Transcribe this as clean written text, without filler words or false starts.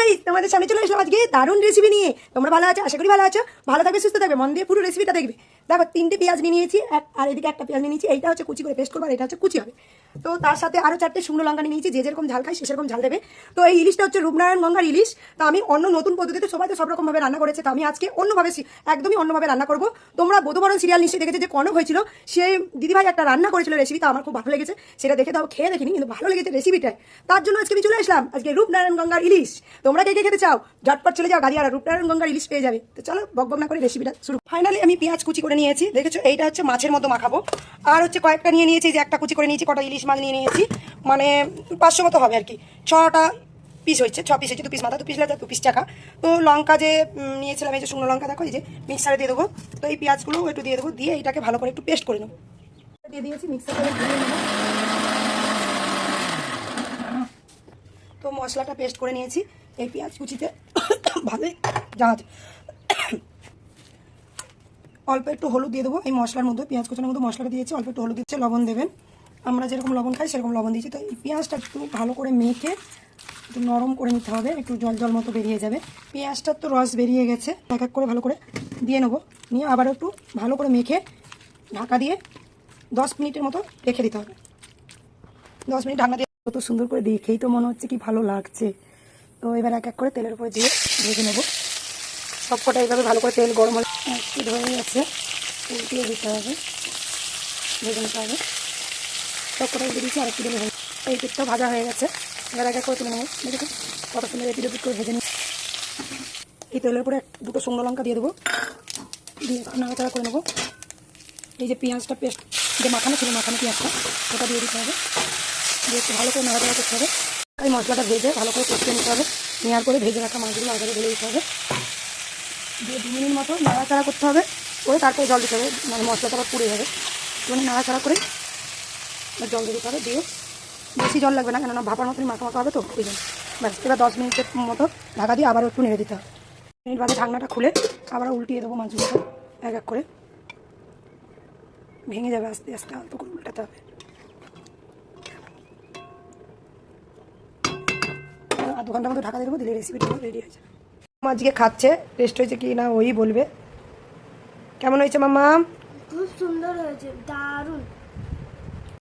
Guys, তোমাদের সামনে চলে আসলাম আজকে দারুণ রেসিপি নিয়ে। তোমরা ভালো আছো? আশা করি ভালো আছো। ভালো থাকবে, সুস্থ থাকবে, মন দিয়ে পুরো রেসিপিটা দেখবে। দেখো, 3টে পেঁয়াজ নিয়ে নিয়েছি, আর এদিকে একটা পেঁয়াজ নিয়ে নিয়েছি। এইটা হচ্ছে কুচি করে পেস্ট করবো, আর এটা হচ্ছে কুচি হবে। তো তার সাথে আরও 4টে শুকনো লঙ্কা নিয়ে নিয়েছি, যে যেরকম ঝাল খায় সে সেরকম ঝাল দেবে। তো এই ইলিশটা হচ্ছে রূপনারায়ণ গঙ্গার ইলিশ। তো আমি অন্য নতুন পদ্ধতিতে, সবাই তো সব রকমভাবে রান্না করেছে, তো আমি আজকে অন্যভাবে, একদমই অন্যভাবে রান্না করবো। তোমরা বধুবরণ সিরিয়াল নিশ্চয়ই দেখেছো, যে কনক হয়েছিল, সেই দিদিভাই একটা রান্না করেছিল রেসিপিটা, আমার খুব ভালো লেগেছে। সেটা দেখে দাও, খেয়ে দেখিনি, কিন্তু ভালো লেগেছে রেসিপিটাই। তার জন্য আজকে আমি চলে আসলাম আজকে রূপনারায়ণ গঙ্গার ইলিশ। তোমরা কে কে খেতে চাও? ঝটপট চলে যাও গাড়িয়ারা, রূপনারায়ণ গঙ্গার ইলিশ পেয়ে যাবে। তো চলো বকবক না করে রেসিপিটা শুরু। ফাইনালি আমি পেঁয়াজ কুচি করে নিয়েছি, দেখেছো? এইটা হচ্ছে মাছের মতো মাখাবো। আর হচ্ছে কয়েকটা নিয়ে নিয়েছি, যে একটা কুচি করে নিয়েছি, কটা ইলিশ মাছ নিয়ে নিয়েছি, মানে 500 মতো হবে আর কি। 6টা পিস হচ্ছে, 6 পিস হচ্ছে, 2 পিস মাথা, 2 পিস লেজা, 2 পিস চাকা। তো লঙ্কা যে নিয়েছিলাম, এই যে শুকনো লঙ্কা, দেখো এই যে মিক্সারে দিয়ে দেবো। তো এই পেঁয়াজগুলো একটু দিয়ে দেবো, দিয়ে এইটাকে ভালো করে একটু পেস্ট করে নেবো। দিয়ে দিয়েছি, মিক্সার করে দিয়ে নেবো। তো মশলাটা পেস্ট করে নিয়েছি এই পেঁয়াজ কুচিতে। ভালোই জাহাজ অল্প একটু হলুদ দিয়ে দেবো এই মশলার মধ্যে, পেঁয়াজ কুচানোর মধ্যে মশলাটা দিয়েছি, অল্প একটু হলুদ দিচ্ছে, লবণ দেবেন। আমরা যেরকম লবণ খাই সেরকম লবণ দিয়েছি। তো এই পেঁয়াজটা একটু ভালো করে মেখে একটু নরম করে নিতে হবে, একটু জল জল মতো বেরিয়ে যাবে। পেঁয়াজটার তো রস বেরিয়ে গেছে, এক এক করে ভালো করে দিয়ে নেবো। নিয়ে আবার একটু ভালো করে মেখে ঢাকা দিয়ে 10 মিনিটের মতো রেখে দিতে হবে। 10 মিনিট ঢাকা দিয়ে, কত সুন্দর করে দেখেই তো মনে হচ্ছে কি ভালো লাগছে। তো এবার এক এক করে তেলের উপরে দিয়ে ভেজে নেবো। সব কটা এইভাবে ভালো করে তেল গরম হলে একটু ধরে যাচ্ছে, উল্টিয়ে দিতে হবে, ভেজে নিতে হবে। সব কটা উল্টে দিচ্ছি, আর একটু দিলে হয়ে এই পিঠটাও ভাজা হয়ে গেছে। এবার এক এক করে তুলে নেবো। দেখো কত সুন্দর এই পিঠে করে ভেজে নিই। এই তেলের উপরে 2টো শুকনো লঙ্কা দিয়ে দেবো, দিয়ে নাড়াচাড়া করে নেবো। এই যে পেঁয়াজটা পেস্ট যে মাখানো ছিল, মাখানো পেঁয়াজটা ওটা দিয়ে দিতে হবে, দিয়ে একটু ভালো করে নাড়াচাড়া করতে হবে। এই মশলাটা ভেজে ভালো করে কষিয়ে নিতে হবে। নেওয়ার পরে ভেজে রাখা মাছগুলো আগে ঢেলে দিতে হবে, দিয়ে 2 মিনিট মতো নাড়াচাড়া করতে হবে। করে তারপরে জল দিতে হবে, মানে মশলাটা আবার পুড়ে যাবে। মানে নাড়াচাড়া করে জল দিয়ে দিতে হবে। দিয়ে বেশি জল লাগবে না, কেননা ভাপার মতনই মাখা মাখা হবে, তো ওই জন্য। ব্যাস, এবার 10 মিনিটের মতো ঢাকা দিয়ে আবার একটু নেড়ে দিতে হবে। মিনিট বাদে ঢাকনাটা খুলে আবার উল্টিয়ে দেবো মাছগুলোকে এক এক করে। ভেঙে যাবে আস্তে আস্তে, অল্প করে উল্টাতে হবে। আধ ঘন্টার মতো ঢাকা দিয়ে দেবো, দিলে রেসিপিটা রেডি হয়ে যাবে। আজকে খাচ্ছে, টেস্ট হয়েছে কি না ওই বলবে। কেমন হয়েছে মাম্মা? খুব সুন্দর হয়েছে, দারুণ।